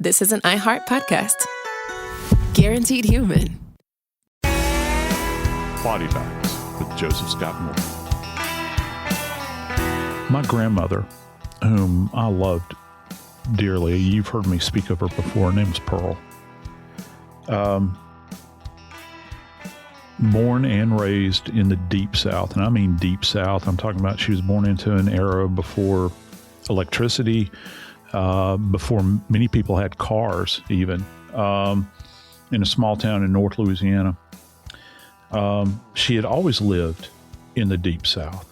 This is an iHeart podcast. Guaranteed human. Body Bags with Joseph Scott Moore. My grandmother, whom I loved dearly, you've heard me speak of her before, her name was Pearl. Born and raised in the Deep South, and I mean Deep South. I'm talking about she was born into an era before electricity, before many people had cars even, in a small town in North Louisiana. She had always lived in the Deep South.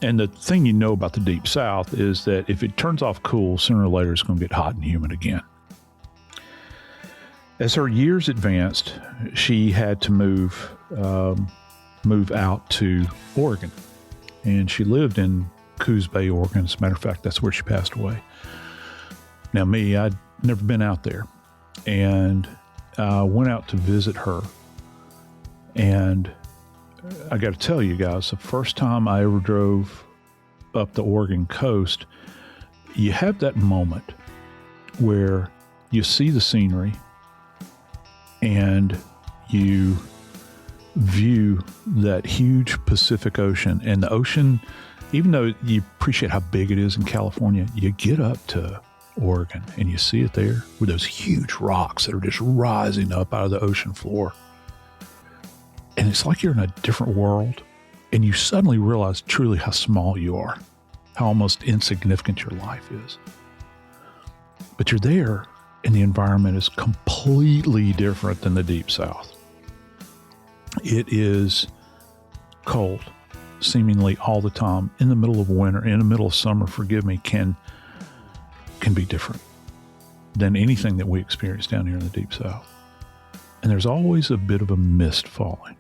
And the thing you know about the Deep South is that if it turns off cool, sooner or later it's going to get hot and humid again. As her years advanced, she had to move out to Oregon. And she lived in Coos Bay, Oregon. As a matter of fact, that's where she passed away. Now me, I'd never been out there. And I went out to visit her. And I got to tell you guys, the first time I ever drove up the Oregon coast, you have that moment where you see the scenery and you view that huge Pacific Ocean. And the ocean, even though you appreciate how big it is in California, you get up to Oregon and you see it there with those huge rocks that are just rising up out of the ocean floor. And it's like you're in a different world, and you suddenly realize truly how small you are, how almost insignificant your life is. But you're there, and the environment is completely different than the Deep South. It is cold, seemingly all the time. In the middle of winter, in the middle of summer, forgive me, can be different than anything that we experience down here in the Deep South. And there's always a bit of a mist falling.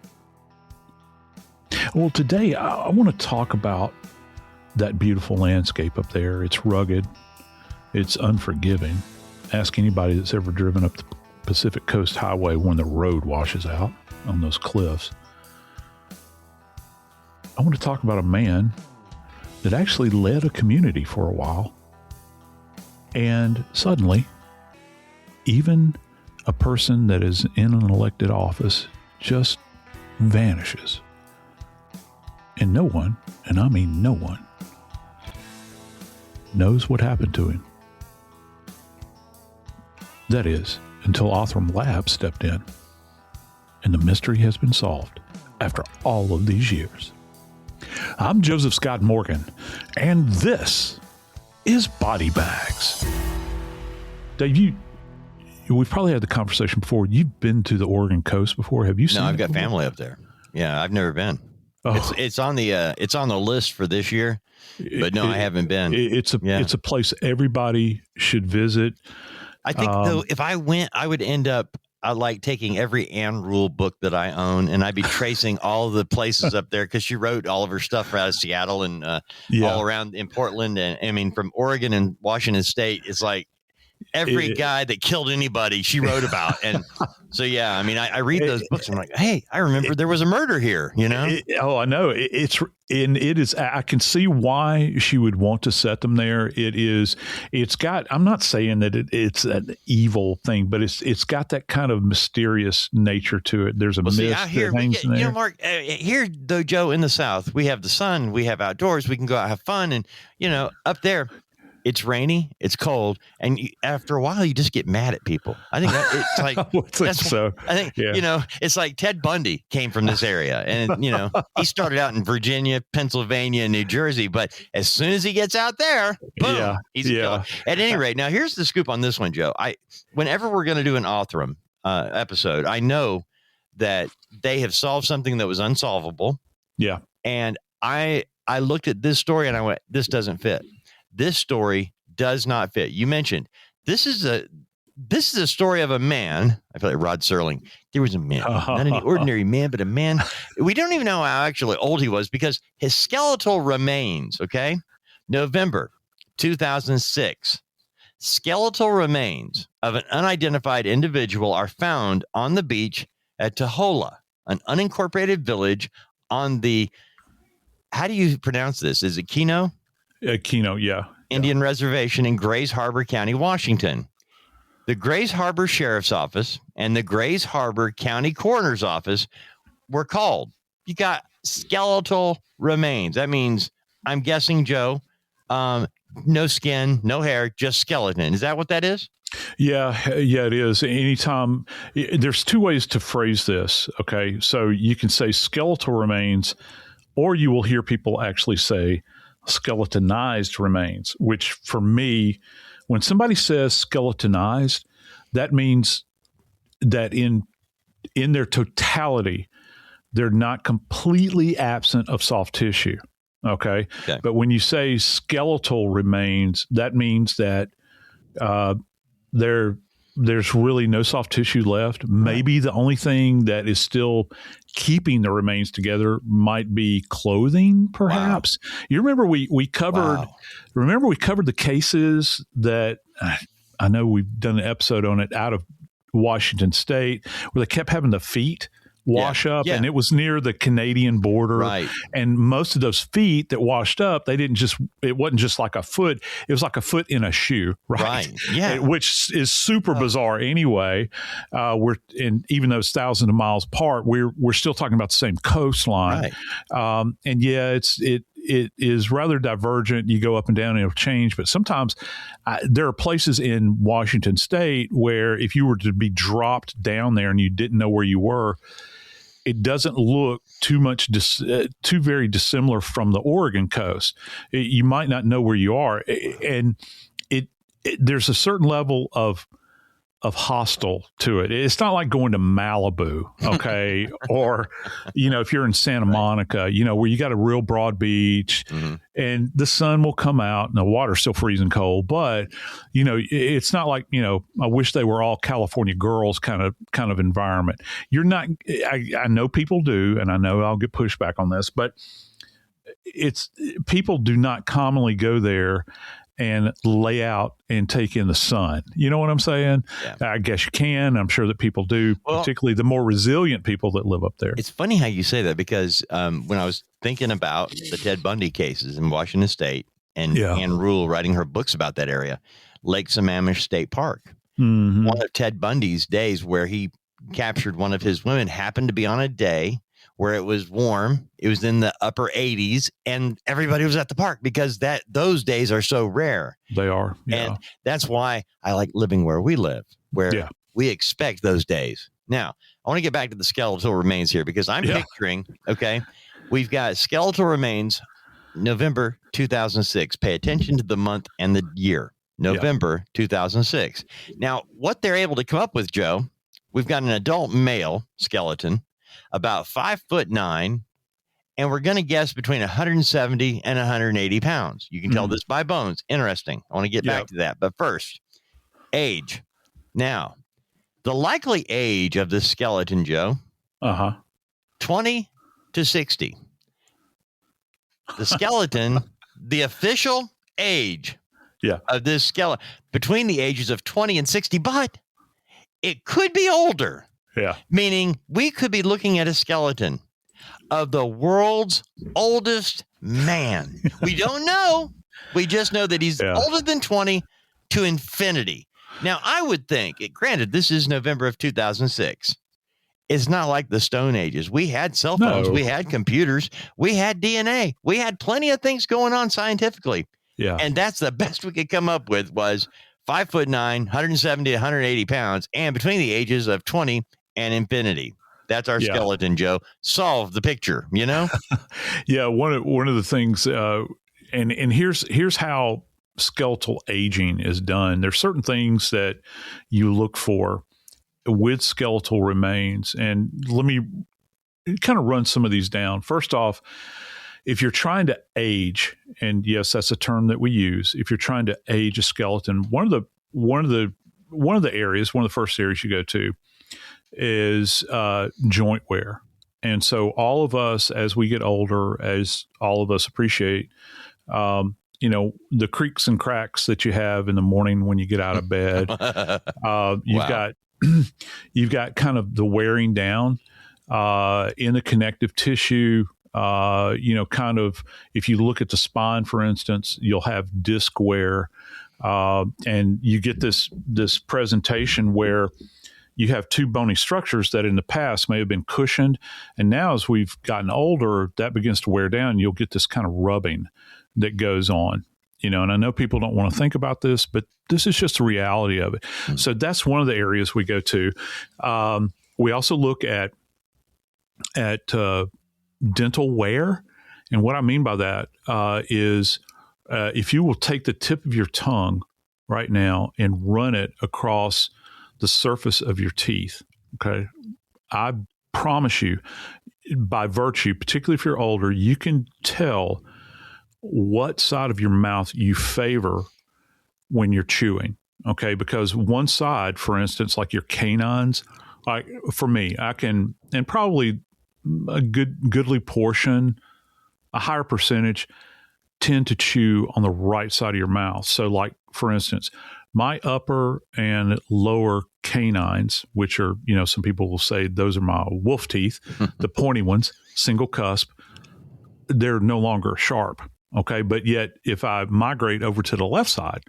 Well, today I want to talk about that beautiful landscape up there. It's rugged. It's unforgiving. Ask anybody that's ever driven up the Pacific Coast Highway when the road washes out on those cliffs. I want to talk about a man that actually led a community for a while. And suddenly, even a person that is in an elected office just vanishes. And no one, and I mean no one, knows what happened to him. That is, until Othram Labs stepped in. And the mystery has been solved after all of these years. I'm Joseph Scott Morgan, and this is Body Bags. Dave, we've probably had the conversation before. You've been to the Oregon coast before. Have you seen it? No, I've got family up there. Yeah, I've never been. Oh. It's on the list for this year, but no, I haven't been. It's a place everybody should visit. I think though, if I went, I would end up taking every Anne Rule book that I own, and I'd be tracing all the places up there because she wrote all of her stuff out of Seattle and all around in Portland, and I mean from Oregon and Washington State. It's like every guy that killed anybody she wrote about. And so, yeah, I mean, I read those books. And I'm like, hey, I remember there was a murder here, you know? I know. I can see why she would want to set them there. I'm not saying that it's an evil thing, but it's got that kind of mysterious nature to it. There's a mist that hangs in there. You know, Mark, here though, Joe, in the South, we have the sun, we have outdoors, we can go out, have fun. And, you know, up there, it's rainy, it's cold, and after a while, you just get mad at people. I think it's like you know, it's like Ted Bundy came from this area, and you know, he started out in Virginia, Pennsylvania, and New Jersey. But as soon as he gets out there, boom, he's a killer. At any rate, now here's the scoop on this one, Joe. Whenever we're going to do an Othram episode, I know that they have solved something that was unsolvable. Yeah, and I looked at this story and I went, this doesn't fit. This story does not fit. You mentioned this is a story of a man. I feel like Rod Serling. There was a man, not an ordinary man, but a man. We don't even know how actually old he was because his skeletal remains. Okay, November 2006. Skeletal remains of an unidentified individual are found on the beach at Taholah, an unincorporated village on the. How do you pronounce this? Is it Quinault? Quinault, yeah. Indian Reservation in Grays Harbor County, Washington. the Grays Harbor Sheriff's Office and the Grays Harbor County Coroner's Office were called. You got skeletal remains. That means, I'm guessing, Joe, no skin, no hair, just skeleton. Is that what that is? Yeah, it is. Anytime, there's two ways to phrase this. Okay, so you can say skeletal remains, or you will hear people actually say skeletonized remains, which for me, when somebody says skeletonized, that means that in their totality, they're not completely absent of soft tissue. Okay. But when you say skeletal remains, that means that there's really no soft tissue left. Maybe the only thing that is still keeping the remains together might be clothing, perhaps. Wow. You remember we covered the cases that I know we've done an episode on it out of Washington State where they kept having the feet wash up, and it was near the Canadian border. Right. And most of those feet that washed up, it wasn't just like a foot, it was like a foot in a shoe, right? Yeah. Which is super bizarre anyway. Even though it's thousands of miles apart, we're still talking about the same coastline. Right. It is rather divergent. You go up and down, and it'll change. But sometimes there are places in Washington State where if you were to be dropped down there and you didn't know where you were, it doesn't look too very dissimilar from the Oregon coast. You might not know where you are. And there's a certain level of hostile to it. It's not like going to Malibu, okay? Or, if you're in Santa Monica, where you got a real broad beach and the sun will come out and the water's still freezing cold. But, it's not like, I wish they were all California girls kind of environment. You're not, I know people do, and I know I'll get pushback on this, but people do not commonly go there and lay out and take in the sun. You know what I'm saying? Yeah. I guess you can. I'm sure that people do, particularly the more resilient people that live up there. It's funny how you say that because when I was thinking about the Ted Bundy cases in Washington State and Ann Rule writing her books about that area, Lake Sammamish State Park, one of Ted Bundy's days where he captured one of his women happened to be on a day where it was warm. It was in the upper 80s and everybody was at the park because those days are so rare. They are. Yeah. And that's why I like living where we live, where we expect those days. Now, I want to get back to the skeletal remains here because I'm picturing, we've got skeletal remains, November 2006. Pay attention to the month and the year, November 2006. Now, what they're able to come up with, Joe, we've got an adult male skeleton, about 5'9", and we're going to guess between 170 and 180 pounds. You can tell this by bones. Interesting. I want to get back to that. But first, age. Now, the likely age of this skeleton, Joe, 20 to 60. The skeleton, the official age of this skeleton, between the ages of 20 and 60, but it could be older. Yeah. Meaning we could be looking at a skeleton of the world's oldest man. We don't know. We just know that he's older than 20 to infinity. Now, I would think, granted, this is November of 2006. It's not like the Stone Ages. We had cell phones. We had computers. We had DNA. We had plenty of things going on scientifically. Yeah. And that's the best we could come up with was 5'9", 170 to 180 pounds, and between the ages of 20 and infinity. That's our skeleton, Joe. Solve the picture, Yeah, one of the things, and here's how skeletal aging is done. There's certain things that you look for with skeletal remains, and let me kind of run some of these down. First off, if you're trying to age, and yes, that's a term that we use. If you're trying to age a skeleton, one of the areas, one of the first areas you go to is joint wear. And so all of us, as we get older, as all of us appreciate, the creaks and cracks that you have in the morning when you get out of bed, you've got kind of the wearing down in the connective tissue. Kind of, if you look at the spine, for instance, you'll have disc wear And you get this presentation where you have two bony structures that in the past may have been cushioned. And now as we've gotten older, that begins to wear down. You'll get this kind of rubbing that goes on. And I know people don't want to think about this, but this is just the reality of it. Mm-hmm. So that's one of the areas we go to. We also look at dental wear. And what I mean by that is if you will take the tip of your tongue right now and run it across the surface of your teeth, okay, I promise you, by virtue, particularly if you're older, you can tell what side of your mouth you favor when you're chewing, okay? Because one side, for instance, like your canines, like for me, I can, and probably a goodly portion, a higher percentage, tend to chew on the right side of your mouth. So like, for instance, my upper and lower canines, which are, some people will say those are my wolf teeth, the pointy ones, single cusp, they're no longer sharp. Okay. But yet if I migrate over to the left side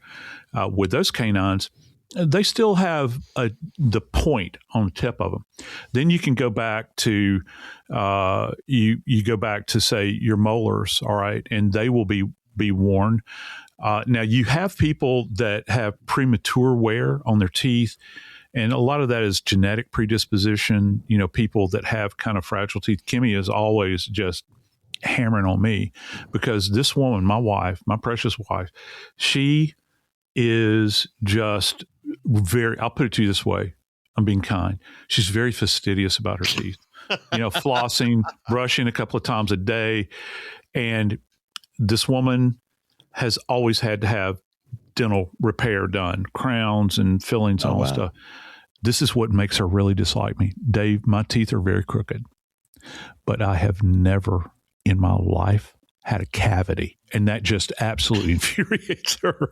with those canines, they still have the point on the tip of them. Then you can go back to, you go back to say your molars. All right. And they will be worn. Now you have people that have premature wear on their teeth. And a lot of that is genetic predisposition, people that have kind of fragile teeth. Kimmy is always just hammering on me because this woman, my wife, my precious wife, she is just I'll put it to you this way. I'm being kind. She's very fastidious about her teeth, flossing, brushing a couple of times a day. And this woman has always had to have dental repair done, crowns and fillings and all that stuff. This is what makes her really dislike me. Dave, my teeth are very crooked, but I have never in my life had a cavity, and that just absolutely infuriates her.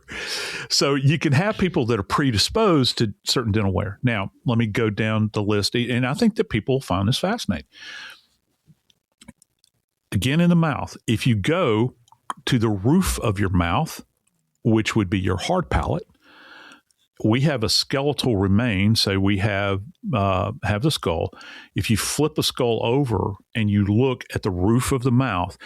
So you can have people that are predisposed to certain dental wear. Now, let me go down the list, and I think that people find this fascinating. Again, in the mouth, if you go to the roof of your mouth, which would be your hard palate, we have a skeletal remains. Say we have the skull. If you flip the skull over and you look at the roof of the mouth,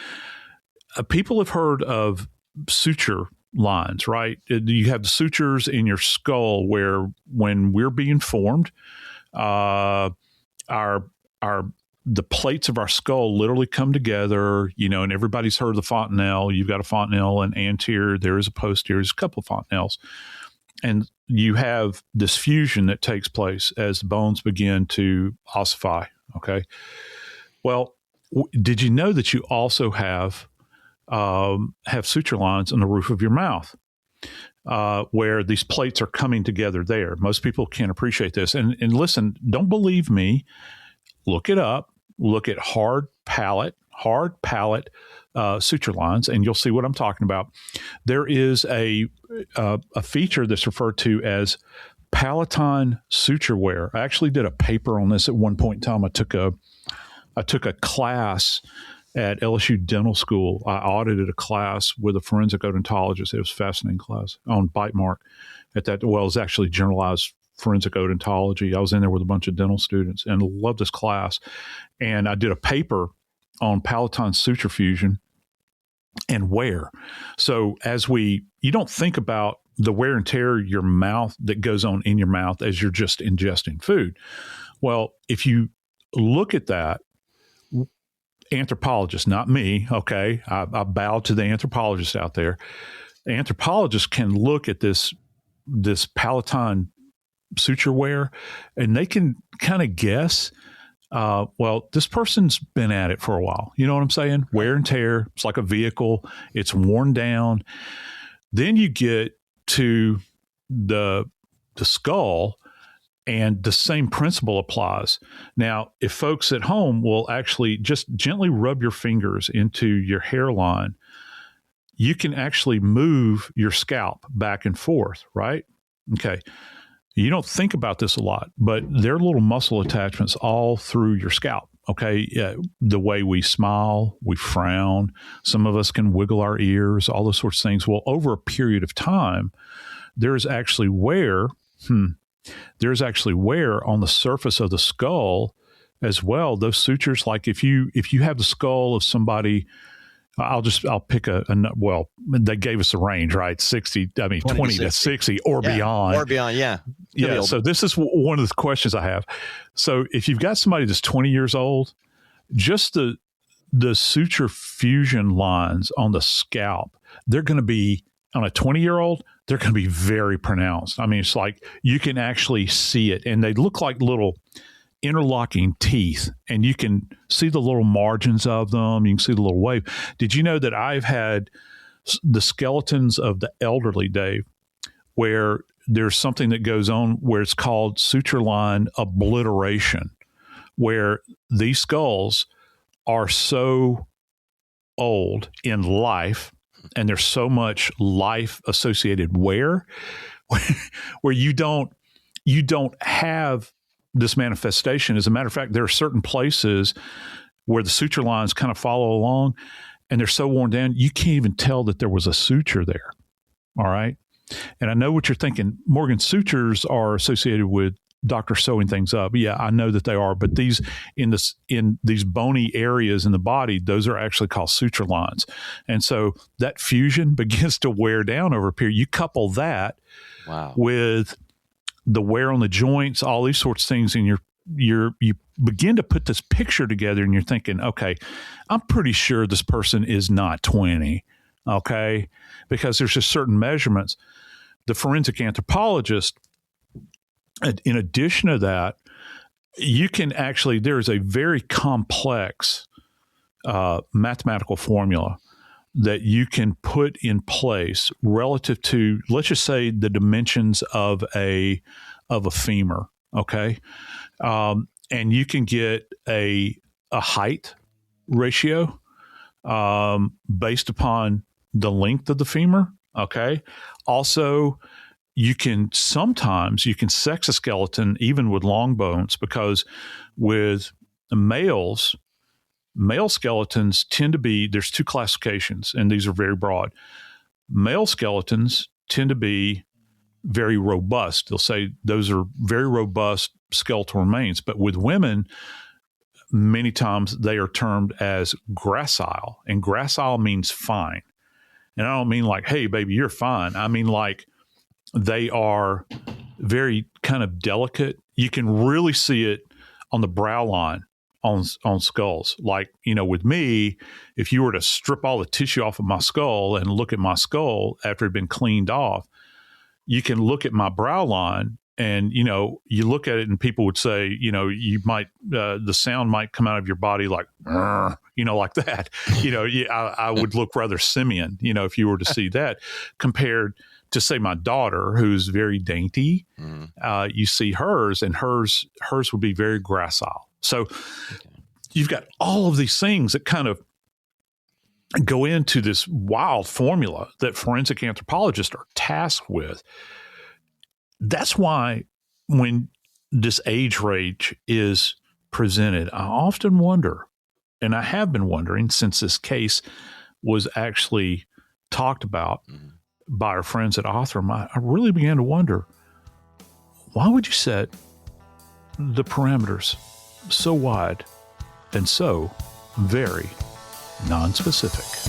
people have heard of suture lines, right? You have the sutures in your skull where when we're being formed, the plates of our skull literally come together, and everybody's heard of the fontanelle. You've got a fontanelle and anterior. There is a posterior. There's a couple of fontanelles. And you have this fusion that takes place as the bones begin to ossify, okay? Well, did you know that you also have suture lines on the roof of your mouth where these plates are coming together there? Most people can't appreciate this. And listen, don't believe me. Look it up. Look at hard palate suture lines, and you'll see what I'm talking about. There is a feature that's referred to as palatine suture wear. I actually did a paper on this at one point in time. I took a class at LSU Dental School. I audited a class with a forensic odontologist. It was a fascinating class on bite mark at that. Well, it was actually generalized forensic odontology. I was in there with a bunch of dental students and loved this class. And I did a paper on palatine suture fusion and wear. So you don't think about the wear and tear your mouth that goes on in your mouth as you're just ingesting food. Well, if you look at that, anthropologists, not me, okay, I bow to the anthropologists out there. Anthropologists can look at this palatine suture wear, and they can kind of guess, well, this person's been at it for a while. You know what I'm saying? Wear and tear. It's like a vehicle. It's worn down. Then you get to the skull, and the same principle applies. Now, if folks at home will actually just gently rub your fingers into your hairline, you can actually move your scalp back and forth, right? Okay. You don't think about this a lot, but there are little muscle attachments all through your scalp. Okay. The way we smile, we frown. Some of us can wiggle our ears, all those sorts of things. Well, over a period of time, there's actually wear. There's actually wear on the surface of the skull as well. Those sutures, like if you have the skull of somebody, I'll pick well, they gave us a range, right? 20 to 60 or beyond. Or beyond, yeah. Yeah. So this is one of the questions I have. So if you've got somebody that's 20 years old, just the suture fusion lines on the scalp, they're going to be, on a 20-year-old, they're going to be very pronounced. I mean, it's like you can actually see it, and they look like little interlocking teeth, and you can see the little margins of them. You can see the little wave. Did you know that I've had the skeletons of the elderly, Dave, where there's something that goes on where it's called suture line obliteration, where these skulls are so old in life and there's so much life associated wear where you don't have this manifestation. As a matter of fact, there are certain places where the suture lines kind of follow along and they're so worn down, you can't even tell that there was a suture there. All right. And I know what you're thinking. Morgan, sutures are associated with doctors sewing things up. Yeah, I know that they are, but these in these bony areas in the body, those are actually called suture lines. And so that fusion begins to wear down over a period. You couple that with the wear on the joints, all these sorts of things, and you begin to put this picture together, and you're thinking, okay, I'm pretty sure this person is not 20, okay? Because there's just certain measurements. The forensic anthropologist, in addition to that, you can actually, there's a very complex mathematical formula that you can put in place relative to, let's just say, the dimensions of a femur, okay? And you can get a height ratio based upon the length of the femur, okay? Also, you can sex a skeleton even with long bones, because with male skeletons tend to be, there's two classifications, and these are very broad. Male skeletons tend to be very robust. They'll say those are very robust skeletal remains. But with women, many times they are termed as gracile, and gracile means fine. And I don't mean like, hey, baby, you're fine. I mean like they are very kind of delicate. You can really see it on the brow line on skulls. Like, with me, if you were to strip all the tissue off of my skull and look at my skull after it had been cleaned off, you can look at my brow line and, you look at it and people would say, you might, the sound might come out of your body like, like that. I would look rather simian, if you were to see that, compared to, say, my daughter, who's very dainty. You see hers, and hers would be very gracile. So you've got all of these things that kind of go into this wild formula that forensic anthropologists are tasked with. That's why when this age range is presented, I often wonder, and I have been wondering since this case was actually talked about by our friends at Othram, I really began to wonder, why would you set the parameters so wide and so very nonspecific?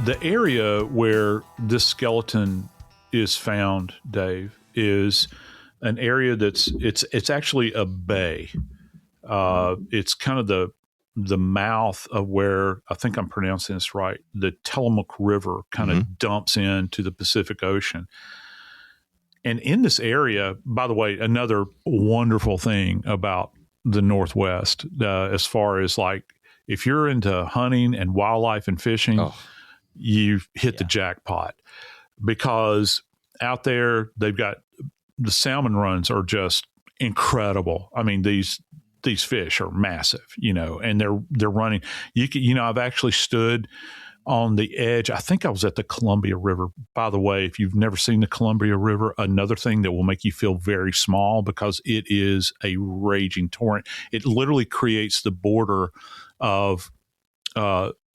The area where this skeleton is found, Dave, is an area it's actually a bay. It's kind of the mouth of where, I think I'm pronouncing this right, the Tillamook River kind of dumps into the Pacific Ocean. And in this area, by the way, another wonderful thing about the Northwest, as far as like, if you're into hunting and wildlife and fishing, you've hit the jackpot, because out there they've got the salmon runs are just incredible. I mean, these fish are massive, and they're running. I've actually stood on the edge. I think I was at the Columbia River. By the way, if you've never seen the Columbia River, another thing that will make you feel very small because it is a raging torrent. It literally creates the border of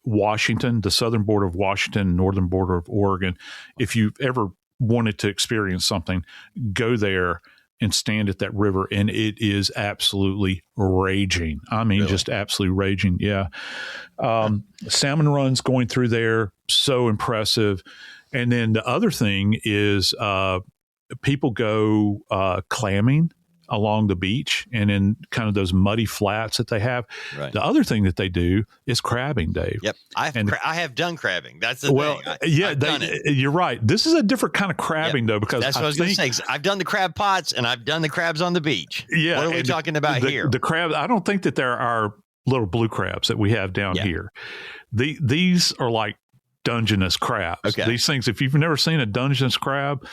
Washington, the southern border of Washington, northern border of Oregon. If you've ever wanted to experience something, go there and stand at that river, and it is absolutely raging. I mean, really? Just absolutely raging. Yeah. Salmon runs going through there, so impressive. And then the other thing is people go clamming along the beach and in kind of those muddy flats that they have. Right. The other thing that they do is crabbing, Dave. Yep. I have done crabbing. That's the thing. I've done it. You're right. This is a different kind of crabbing, though, because that's what I was going to say. I've done the crab pots and I've done the crabs on the beach. Yeah. What are we talking about here? The crab, I don't think that there are little blue crabs that we have down here. These are like Dungeness crabs. Okay. These things, if you've never seen a Dungeness crab,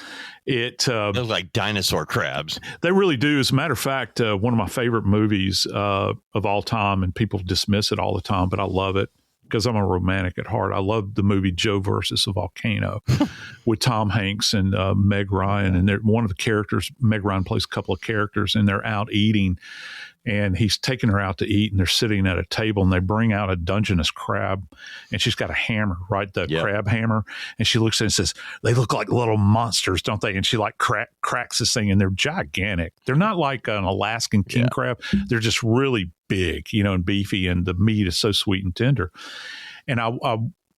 they look like dinosaur crabs. They really do. As a matter of fact, one of my favorite movies of all time, and people dismiss it all the time, but I love it because I'm a romantic at heart. I love the movie Joe versus a Volcano with Tom Hanks and Meg Ryan. And one of the characters, Meg Ryan plays a couple of characters, and they're out eating. And he's taking her out to eat, and they're sitting at a table, and they bring out a Dungeness crab, and she's got a hammer, right? The crab hammer. And she looks at it and says, they look like little monsters, don't they? And she like cracks this thing, and they're gigantic. They're not like an Alaskan king crab. They're just really big, and beefy, and the meat is so sweet and tender. And I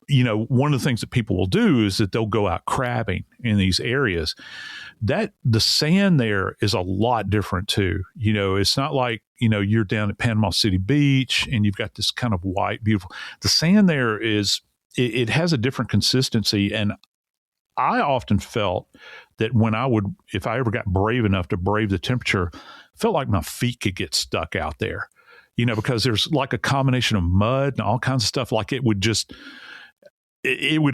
one of the things that people will do is that they'll go out crabbing in these areas. That the sand there is a lot different too. It's not like, you're down at Panama City Beach and you've got this kind of white, beautiful. The sand there it has a different consistency. And I often felt that if I ever got brave enough to brave the temperature, felt like my feet could get stuck out there, because there's like a combination of mud and all kinds of stuff. Like it would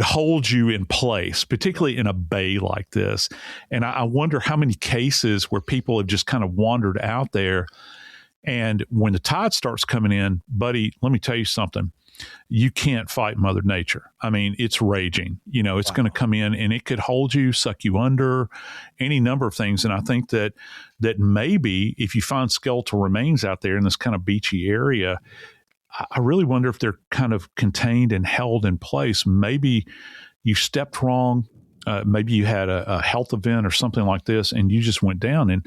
hold you in place, particularly in a bay like this. And I wonder how many cases where people have just kind of wandered out there. And when the tide starts coming in, buddy, let me tell you something. You can't fight Mother Nature. I mean, it's raging. It's going to come in and it could hold you, suck you under, any number of things. And I think that maybe if you find skeletal remains out there in this kind of beachy area, I really wonder if they're kind of contained and held in place. Maybe you stepped wrong. Maybe you had a health event or something like this, and you just went down and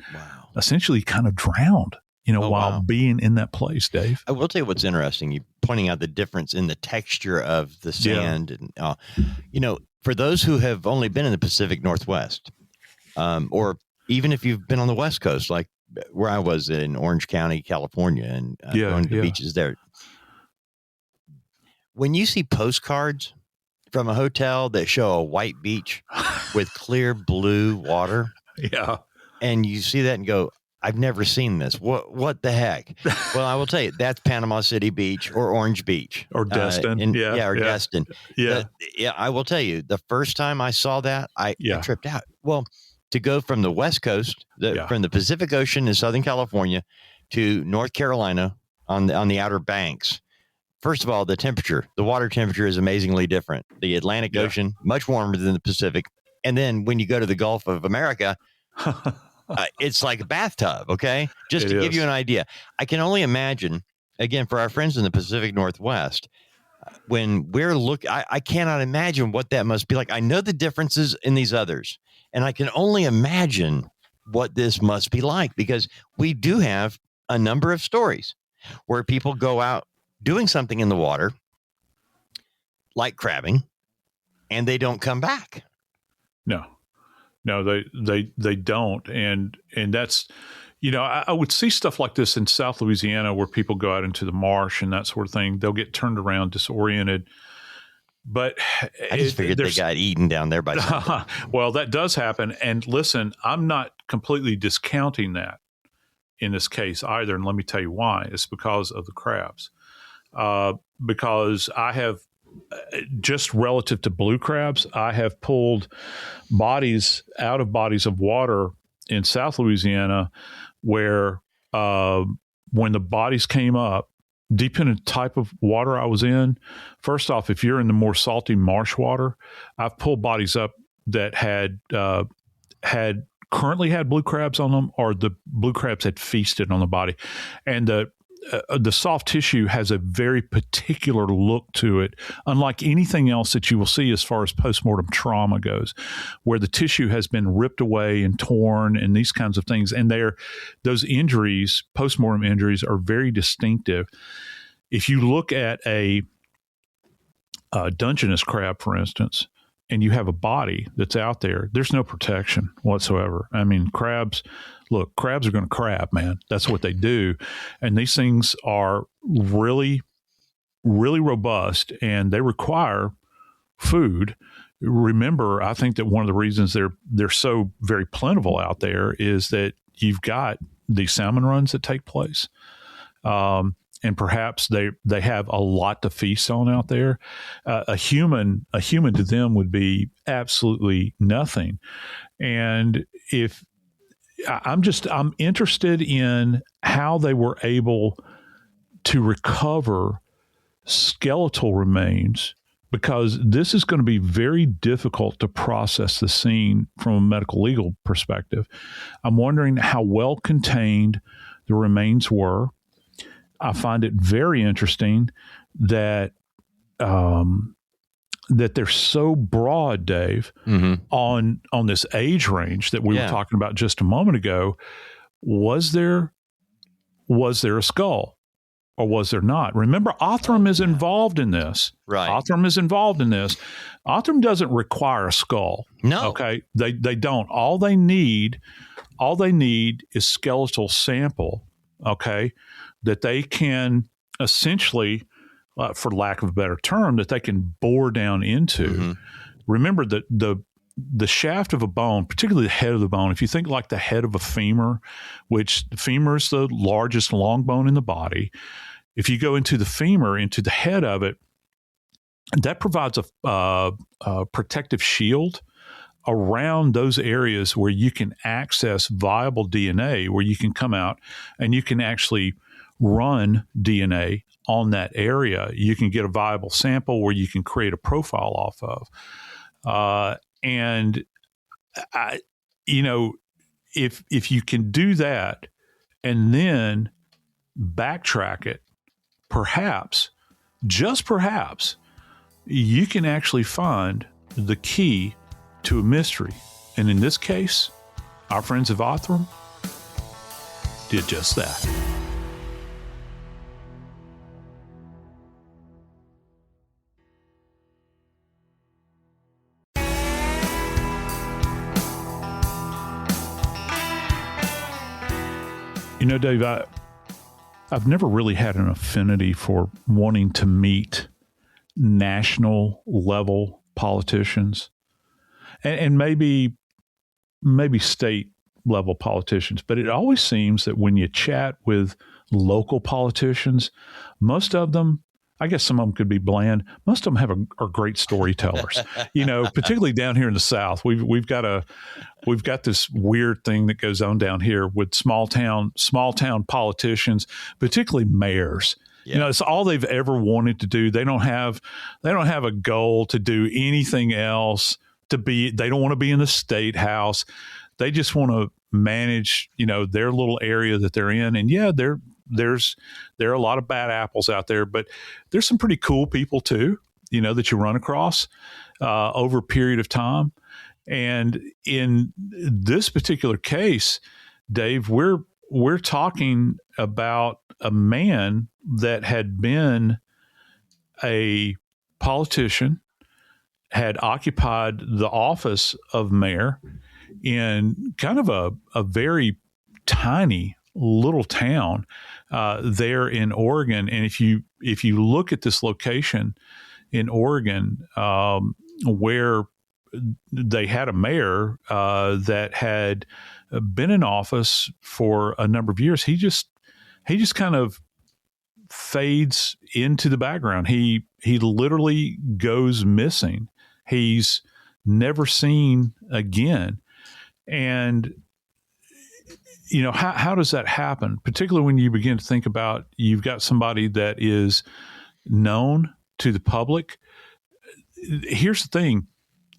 essentially kind of drowned, while being in that place, Dave. I will tell you what's interesting. You pointing out the difference in the texture of the sand. Yeah. And, for those who have only been in the Pacific Northwest, or even if you've been on the West Coast, like where I was in Orange County, California, and going to the beaches there. When you see postcards from a hotel that show a white beach with clear blue water, and you see that and go, I've never seen this. What the heck? Well, I will tell you, that's Panama City Beach or Orange Beach. Or Destin. Destin. Yeah. I will tell you, the first time I saw that, I tripped out. Well, to go from the West Coast, from the Pacific Ocean in Southern California to North Carolina on the Outer Banks. First of all, the water temperature is amazingly different. The Atlantic Ocean, much warmer than the Pacific. And then when you go to the Gulf of America, it's like a bathtub, okay? Just to give you an idea. I can only imagine, again, for our friends in the Pacific Northwest, when we're I cannot imagine what that must be like. I know the differences in these others, and I can only imagine what this must be like, because we do have a number of stories where people go out doing something in the water, like crabbing, and they don't come back. No, they don't. And that's, I would see stuff like this in South Louisiana where people go out into the marsh and that sort of thing. They'll get turned around, disoriented. But I just figured they got eaten down there by something. Well, that does happen. And listen, I'm not completely discounting that in this case either. And let me tell you why. It's because of the crabs. Because I have, just relative to blue crabs, I have pulled bodies out of bodies of water in South Louisiana where when the bodies came up, dependent type of water I was in. First off, if you're in the more salty marsh water, I've pulled bodies up that had currently had blue crabs on them, or the blue crabs had feasted on the body. And the soft tissue has a very particular look to it, unlike anything else that you will see as far as postmortem trauma goes, where the tissue has been ripped away and torn and these kinds of things. And those injuries, postmortem injuries, are very distinctive. If you look at a Dungeness crab, for instance, and you have a body that's out there, there's no protection whatsoever. I mean, crabs are going to crab, man. That's what they do. And these things are really, really robust, and they require food. Remember, I think that one of the reasons they're so very plentiful out there is that you've got these salmon runs that take place. And perhaps they have a lot to feast on out there. A human to them would be absolutely nothing. And I'm interested in how they were able to recover skeletal remains, because this is going to be very difficult to process the scene from a medical legal perspective. I'm wondering how well contained the remains were. I find it very interesting that that they're so broad, Dave, on this age range that we were talking about just a moment ago. Was there a skull, or was there not? Remember, Othram is involved in this. Right. Othram is involved in this. Othram doesn't require a skull. No. Okay. They don't. All they need is skeletal sample. Okay. That they can essentially, for lack of a better term, that they can bore down into. Remember that the shaft of a bone, particularly the head of the bone, if you think like the head of a femur, which the femur is the largest long bone in the body, if you go into the femur, into the head of it, that provides a protective shield around those areas where you can access viable DNA, where you can come out and you can actually run DNA on that area. You can get a viable sample where you can create a profile off of. And if you can do that and then backtrack it, perhaps, just perhaps, you can actually find the key to a mystery. And in this case, our friends of Othram did just that. You know, Dave, I've never really had an affinity for wanting to meet national level politicians and maybe state level politicians. But it always seems that when you chat with local politicians, most of them, I guess some of them could be bland. Most of them are great storytellers. Particularly down here in the South, we've got this weird thing that goes on down here with small town politicians, particularly mayors. Yeah. It's all they've ever wanted to do. They don't have a goal to do anything else. They don't want to be in the state house. They just want to manage, their little area that they're in. And yeah, there are a lot of bad apples out there, but there's some pretty cool people too, that you run across over a period of time. And in this particular case, Dave, we're talking about a man that had been a politician, had occupied the office of mayor in kind of a very tiny little town there in Oregon. And if you look at this location in Oregon, where they had a mayor that had been in office for a number of years, he just kind of fades into the background. He literally goes missing. He's never seen again. And how does that happen? Particularly when you begin to think about you've got somebody that is known to the public. Here's the thing.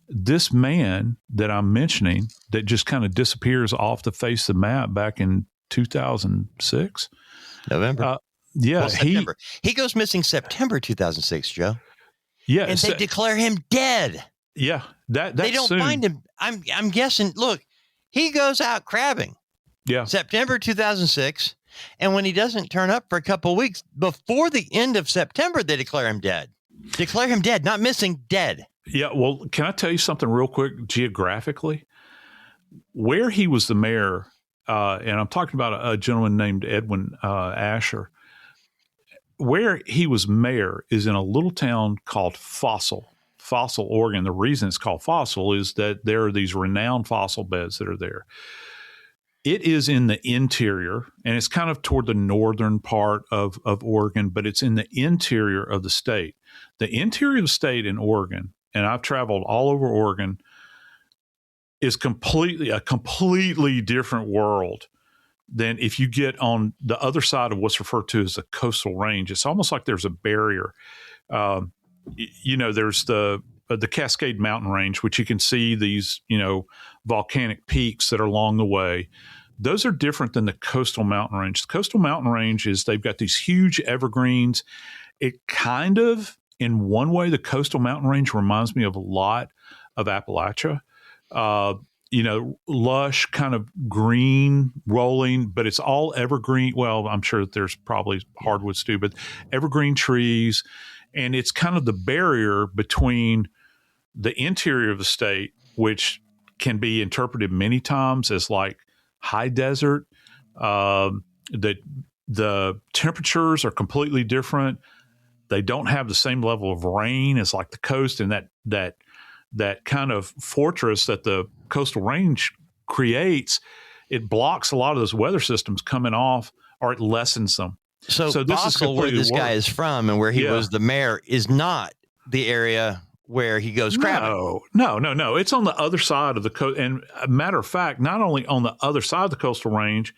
This man that I'm mentioning that just kind of disappears off the face of the map back in 2006. November. Yeah. September. He goes missing September 2006, Joe. Yeah. And they declare him dead. Yeah. They don't find him. I'm guessing, look, he goes out crabbing. Yeah. September 2006. And when he doesn't turn up for a couple of weeks, before the end of September, they declare him dead. Declare him dead, not missing, dead. Yeah. Well, can I tell you something real quick geographically? Where he was the mayor, and I'm talking about a gentleman named Edwin Asher, where he was mayor is in a little town called Fossil, Oregon. The reason it's called Fossil is that there are these renowned fossil beds that are there. It is in the interior, and it's kind of toward the northern part of Oregon, but it's in the interior of the state. The interior of the state in Oregon, and I've traveled all over Oregon, is a completely different world than if you get on the other side of what's referred to as the coastal range. It's almost like there's a barrier. There's the Cascade Mountain Range, which you can see these, volcanic peaks that are along the way. Those are different than the coastal mountain range. The coastal mountain range they've got these huge evergreens. It kind of, in one way, the coastal mountain range reminds me of a lot of Appalachia. Lush, kind of green, rolling, but it's all evergreen. Well, I'm sure that there's probably hardwoods too, but evergreen trees. And it's kind of the barrier between the interior of the state, which can be interpreted many times as like high desert. The temperatures are completely different. They don't have the same level of rain as like the coast, and that kind of fortress that the coastal range creates, it blocks a lot of those weather systems coming off, or it lessens them. So this Fossil, where this guy is from and where he was the mayor, is not the area where he goes crabbing. No. It's on the other side of the coast. And a matter of fact, not only on the other side of the coastal range,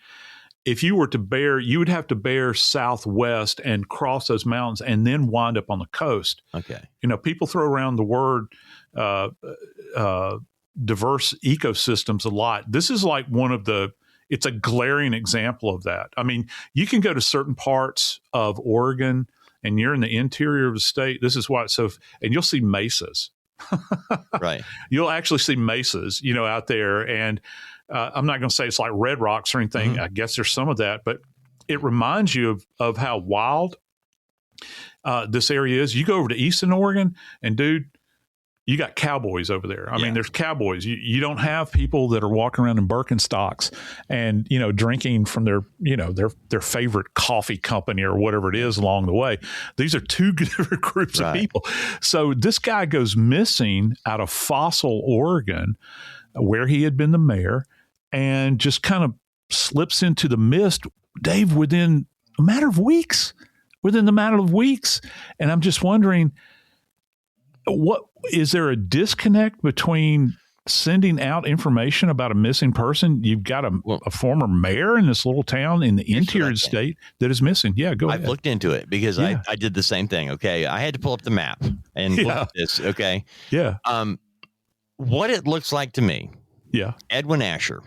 if you were to bear, you would have to bear southwest and cross those mountains and then wind up on the coast. Okay. People throw around the word diverse ecosystems a lot. This is like it's a glaring example of that. I mean, you can go to certain parts of Oregon and you're in the interior of the state. This is why it's so, and you'll see mesas. Right. You'll actually see mesas, out there. And I'm not going to say it's like red rocks or anything. Mm-hmm. I guess there's some of that, but it reminds you of how wild this area is. You go over to Eastern Oregon and dude, you got cowboys over there. I mean, there's cowboys. You don't have people that are walking around in Birkenstocks and, drinking from their favorite coffee company or whatever it is along the way. These are two different groups of people. So this guy goes missing out of Fossil, Oregon, where he had been the mayor, and just kind of slips into the mist, Dave, within the matter of weeks. And I'm just wondering, what is there a disconnect between sending out information about a missing person? You've got a former mayor in this little town in the interior of the state that is missing. Yeah, go ahead. I've looked into it because I did the same thing. Okay. I had to pull up the map and look at this. Okay. Yeah. What it looks like to me. Yeah. Edwin Asher.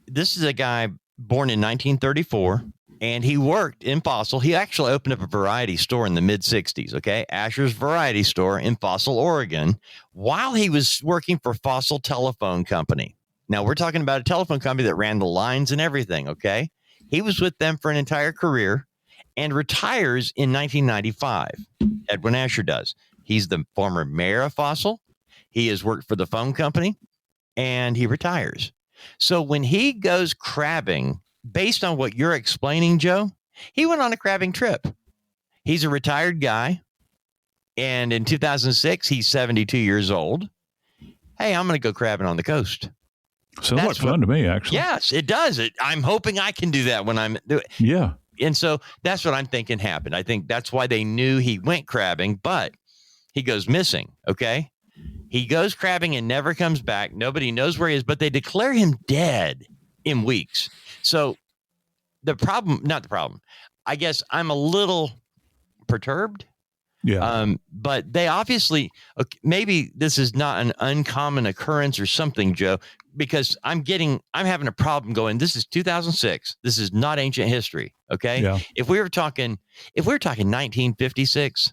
This is a guy born in 1934. And he worked in Fossil. He actually opened up a variety store in the mid-'60s, okay? Asher's Variety Store in Fossil, Oregon, while he was working for Fossil Telephone Company. Now, we're talking about a telephone company that ran the lines and everything, okay? He was with them for an entire career and retires in 1995. Edwin Asher does. He's the former mayor of Fossil. He has worked for the phone company, and he retires. So when he goes crabbing, based on what you're explaining, Joe, he went on a crabbing trip. He's a retired guy. And in 2006, he's 72 years old. Hey, I'm going to go crabbing on the coast. Sounds like fun to me, actually. Yes, it does. I'm hoping I can do that when I'm doing it. Yeah. And so that's what I'm thinking happened. I think that's why they knew he went crabbing, but he goes missing. Okay. He goes crabbing and never comes back. Nobody knows where he is, but they declare him dead. in weeks. So not the problem. I guess I'm a little perturbed. Yeah. But they obviously, maybe this is not an uncommon occurrence or something, Joe, because I'm having a problem going, this is 2006. This is not ancient history. Okay. Yeah. If we were talking 1956,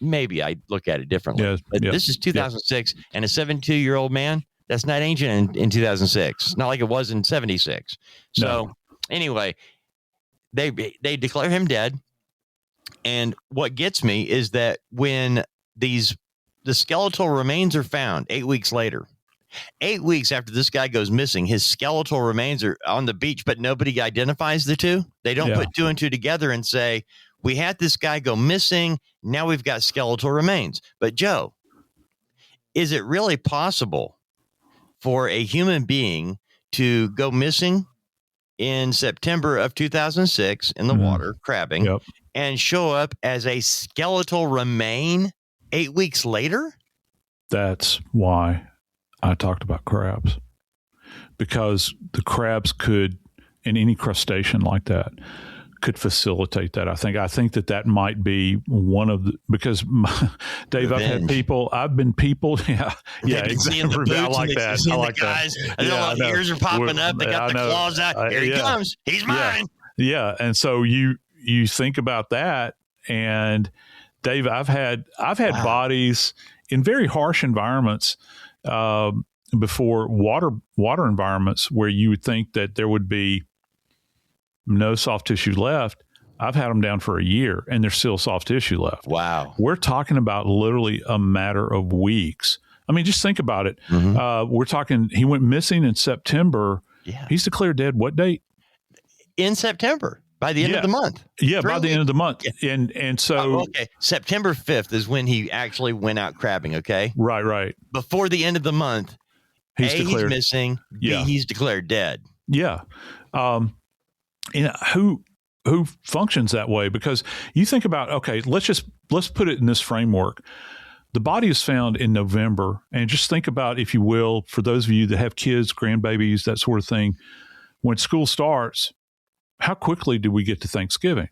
maybe I'd look at it differently. Yeah, but this is 2006 and a 72-year-old man, that's not ancient in 2006. Not like it was in 76. So anyway, they declare him dead. And what gets me is that when the skeletal remains are found 8 weeks later, 8 weeks after this guy goes missing, his skeletal remains are on the beach, but nobody identifies the two. They don't put two and two together and say, we had this guy go missing. Now we've got skeletal remains. But Joe, is it really possible for a human being to go missing in September of 2006 in the water crabbing and show up as a skeletal remain 8 weeks later? That's why I talked about crabs, because the crabs could, and any crustacean like that, could facilitate that. I think that might be one of the, because Dave, I've been people. Yeah, exactly. I like that. I like that. Their ears are popping up. They got the claws out. Here he comes. He's mine. Yeah. And so you think about that, and Dave, I've had bodies in very harsh environments, before water environments where you would think that there would be no soft tissue left. I've had them down for a year and there's still soft tissue left. Wow. We're talking about literally a matter of weeks. I mean, just think about it. We're talking, he went missing in September. Yeah. He's declared dead. What date? In September, by the end of the month. Yeah. By the end of the month. Yeah. And so. Okay. September 5th is when he actually went out crabbing. Okay. Right. Before the end of the month, he's missing. B, he's declared dead. Yeah. Who functions that way? Because you think about, okay, let's put it in this framework. The body is found in November, and just think about, if you will, for those of you that have kids, grandbabies, that sort of thing, when school starts, how quickly do we get to Thanksgiving?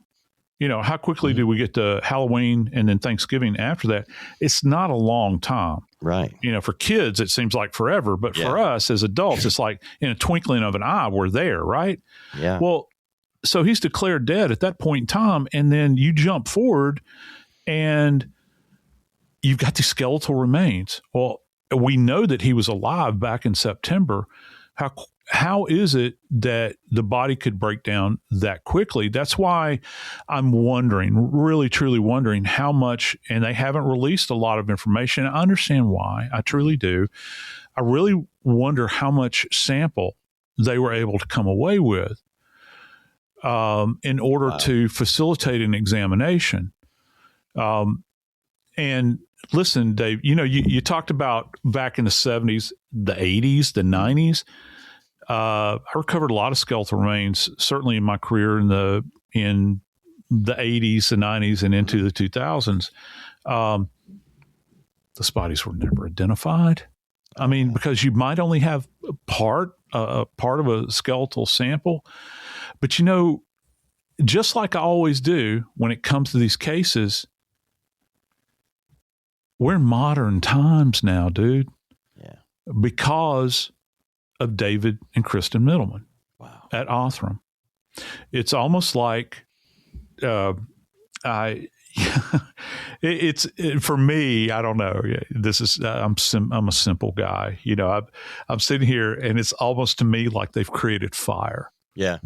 How quickly do we get to Halloween and then Thanksgiving after that? It's not a long time. Right. For kids, it seems like forever, but for us as adults, it's like in a twinkling of an eye, we're there, right? Yeah. Well, so he's declared dead at that point in time, and then you jump forward and you've got the skeletal remains. Well, we know that he was alive back in September. How is it that the body could break down that quickly? That's why I'm wondering, really, truly wondering how much, and they haven't released a lot of information. I understand why. I truly do. I really wonder how much sample they were able to come away with in order to facilitate an examination. And listen, Dave, you talked about back in the 70s, the 80s, the 90s. I recovered a lot of skeletal remains, certainly in my career in the 80s, the 90s, and into the 2000s. Those bodies were never identified. I mean, because you might only have part of a skeletal sample. But, just like I always do when it comes to these cases, we're in modern times now, dude. Yeah. Because of David and Kristen Middleman. Wow. At Othram. It's almost like for me, I don't know. This is I'm a simple guy. I'm sitting here, and it's almost to me like they've created fire. Yeah.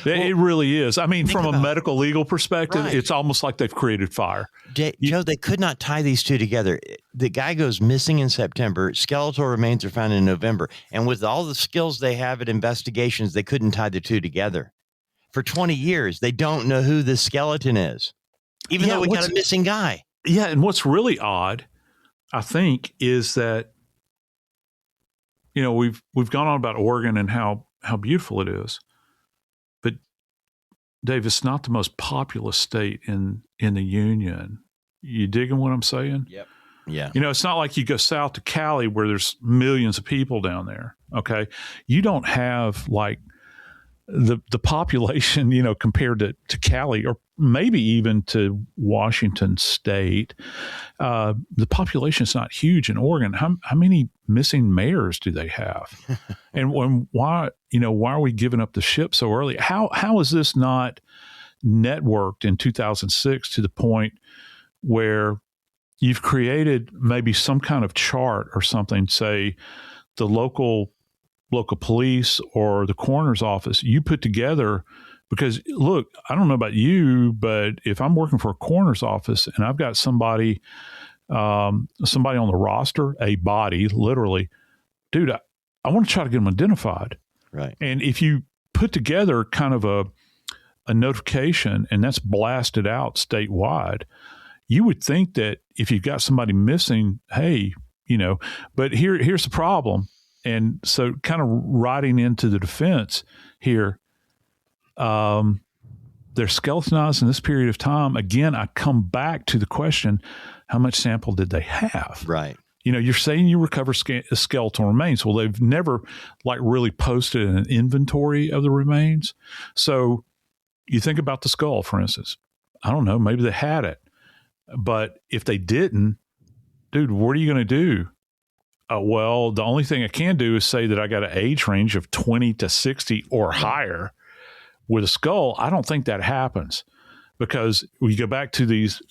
It really is. I mean, from a medical legal perspective, it's almost like they've created fire. Joe, they could not tie these two together. The guy goes missing in September. Skeletal remains are found in November. And with all the skills they have at investigations, they couldn't tie the two together. For 20 years, they don't know who the skeleton is, even though we got a missing guy. Yeah, and what's really odd, I think, is that, we've gone on about Oregon and how beautiful it is. Dave, it's not the most populous state in the Union. You digging what I'm saying? Yep. Yeah. It's not like you go south to Cali where there's millions of people down there. Okay. You don't have like the population, compared to Cali or maybe even to Washington State, the population is not huge in Oregon. How many missing mayors do they have? And why are we giving up the ship so early? How is this not networked in 2006 to the point where you've created maybe some kind of chart or something, say the local police or the coroner's office, you put together, because look, I don't know about you, but if I'm working for a coroner's office and I've got somebody on the roster, a body, literally, dude, I want to try to get them identified. Right. And if you put together kind of a notification and that's blasted out statewide, you would think that if you've got somebody missing, hey, but here's the problem. And so kind of riding into the defense here, they're skeletonized in this period of time. Again, I come back to the question, how much sample did they have? Right. You're saying you recover skeletal remains. Well, they've never really posted an inventory of the remains. So you think about the skull, for instance. I don't know, maybe they had it. But if they didn't, dude, what are you going to do? Well, the only thing I can do is say that I got an age range of 20 to 60 or higher. With a skull, I don't think that happens, because we go back to these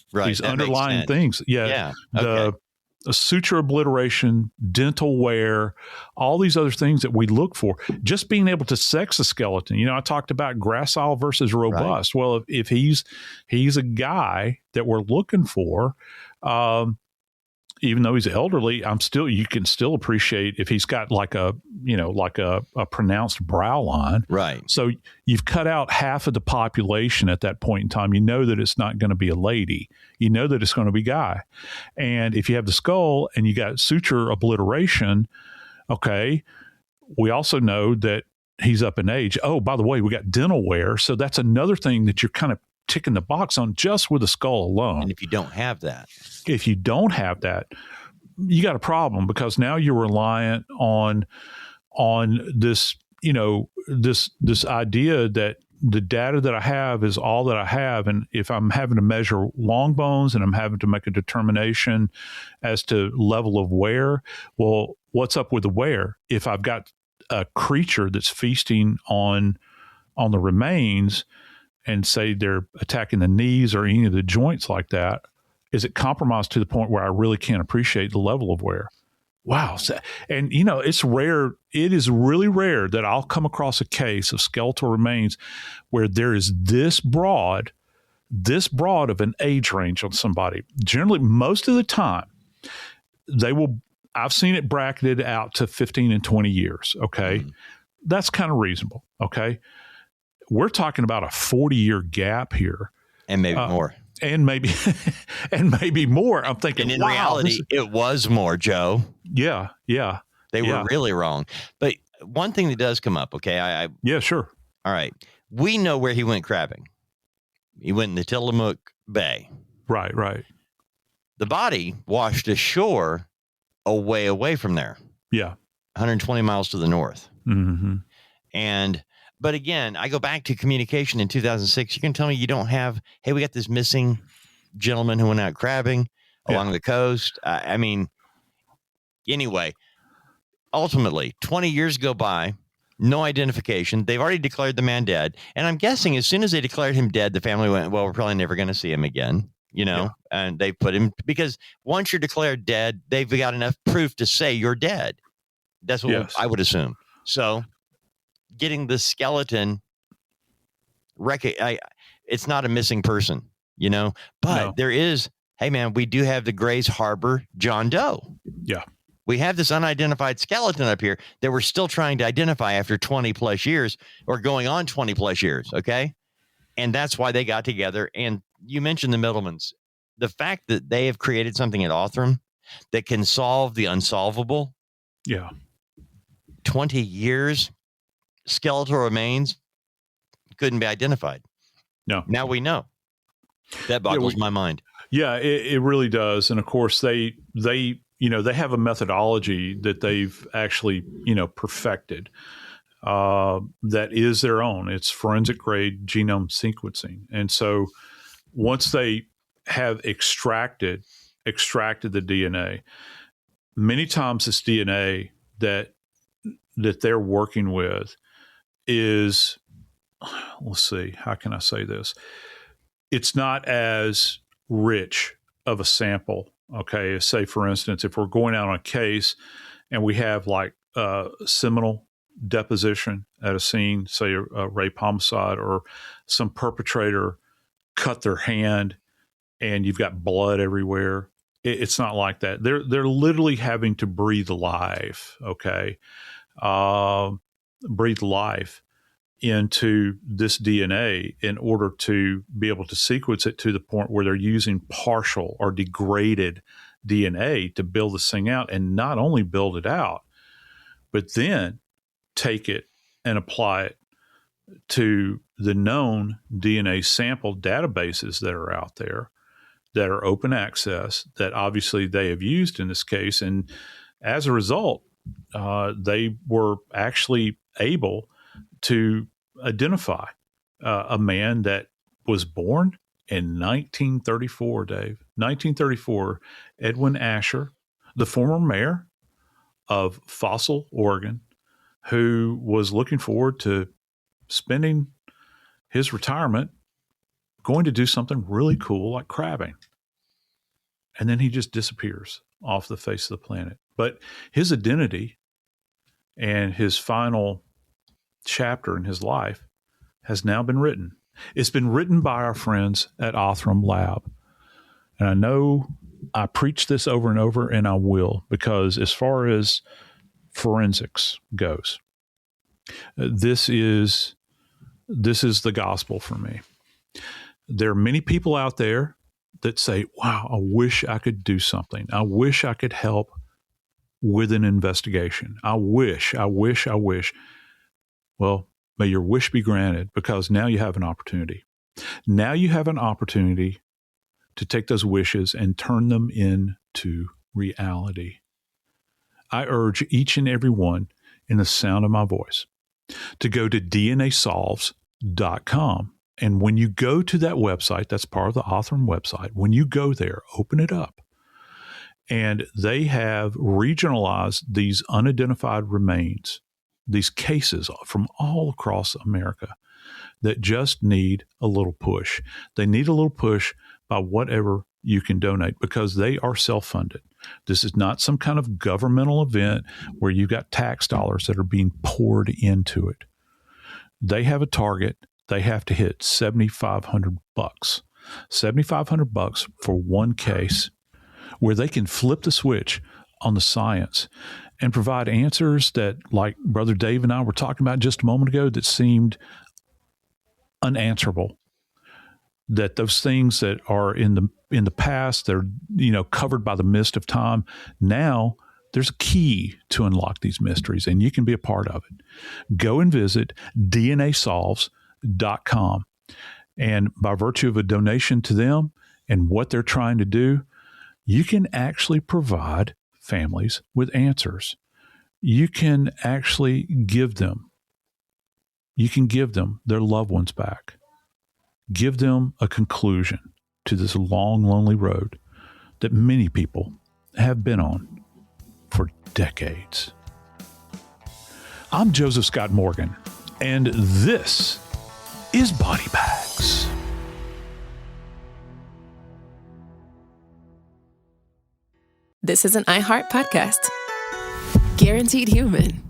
underlying things. Yeah. Okay. The suture obliteration, dental wear, all these other things that we look for. Just being able to sex a skeleton. I talked about gracile versus robust. Right. Well, if he's a guy that we're looking for, even though he's elderly, you can still appreciate if he's got like a pronounced brow line. Right. So you've cut out half of the population at that point in time. You know that it's not going to be a lady. You know that it's going to be a guy. And if you have the skull and you got suture obliteration, okay, we also know that he's up in age. Oh, by the way, we got dental wear. So that's another thing that you're kind of ticking the box on just with the skull alone. And if you don't have that, you got a problem, because now you're reliant on this, this idea that the data that I have is all that I have. And if I'm having to measure long bones and I'm having to make a determination as to level of wear, well, what's up with the wear? If I've got a creature that's feasting on the remains, and say they're attacking the knees or any of the joints like that, is it compromised to the point where I really can't appreciate the level of wear? Wow. And, it's rare. It is really rare that I'll come across a case of skeletal remains where there is this broad of an age range on somebody. Generally, most of the time, I've seen it bracketed out to 15 and 20 years. Okay. Mm-hmm. That's kind of reasonable. Okay. We're talking about a 40-year gap here. And maybe more. And maybe more. I'm thinking, and in reality, it was more, Joe. Yeah. They were really wrong. But one thing that does come up, okay? Yeah, sure. All right. We know where he went crabbing. He went in the Tillamook Bay. Right. The body washed ashore away from there. Yeah. 120 miles to the north. Mm-hmm. But again, I go back to communication in 2006. You can tell me you don't have, hey, we got this missing gentleman who went out crabbing along the coast. Anyway, ultimately, 20 years go by, no identification. They've already declared the man dead. And I'm guessing as soon as they declared him dead, the family went, well, we're probably never going to see him again, and they put him, because once you're declared dead, they've got enough proof to say you're dead. That's what I would assume. So getting the skeleton, it's not a missing person, but there is, hey man, we do have the Grays Harbor John Doe. Yeah. We have this unidentified skeleton up here that we're still trying to identify after 20 plus years, or going on 20 plus years. Okay. And that's why they got together. And you mentioned the Middlemans, the fact that they have created something at Othram that can solve the unsolvable. Yeah. 20 years. Skeletal remains couldn't be identified. No. Now we know. That boggles my mind. Yeah, it really does. And of course, they have a methodology that they've actually, perfected. that is their own. It's forensic grade genome sequencing. And so once they have extracted the DNA, many times this DNA that they're working with is, let's see, how can I say this? It's not as rich of a sample. Okay. Say, for instance, if we're going out on a case and we have like seminal deposition at a scene, say a rape homicide, or some perpetrator cut their hand and you've got blood everywhere. It's not like that. They're literally having to breathe life. Okay. Breathe life into this DNA in order to be able to sequence it to the point where they're using partial or degraded DNA to build this thing out, and not only build it out, but then take it and apply it to the known DNA sample databases that are out there that are open access, that obviously they have used in this case. And as a result, they were actually able to identify a man that was born in 1934, Dave. 1934, Edwin Asher, the former mayor of Fossil, Oregon, who was looking forward to spending his retirement going to do something really cool like crabbing. And then he just disappears off the face of the planet. But his identity and his final chapter in his life has now been written. It's been written by our friends at Othram Lab. And I know I preach this over and over, and I will, because as far as forensics goes, this is the gospel for me. There are many people out there that say, wow, I wish I could do something. I wish I could help with an investigation. I wish. Well, may your wish be granted, because now you have an opportunity. Now you have an opportunity to take those wishes and turn them into reality. I urge each and every one in the sound of my voice to go to DNAsolves.com. And when you go to that website, that's part of the Othram website, when you go there, open it up. And they have regionalized these unidentified remains, these cases from all across America that just need a little push. They need a little push by whatever you can donate, because they are self-funded. This is not some kind of governmental event where you got tax dollars that are being poured into it. They have a target. They have to hit $7,500, $7,500 for one case, where they can flip the switch on the science and provide answers that, like Brother Dave and I were talking about just a moment ago, that seemed unanswerable. That those things that are in the past, they're covered by the mist of time. Now there's a key to unlock these mysteries, and you can be a part of it. Go and visit DNAsolves.com, and by virtue of a donation to them and what they're trying to do, you can actually provide families with answers. You can actually give them their loved ones back. Give them a conclusion to this long, lonely road that many people have been on for decades. I'm Joseph Scott Morgan, and this is Body Bags. This is an iHeart podcast. Guaranteed human.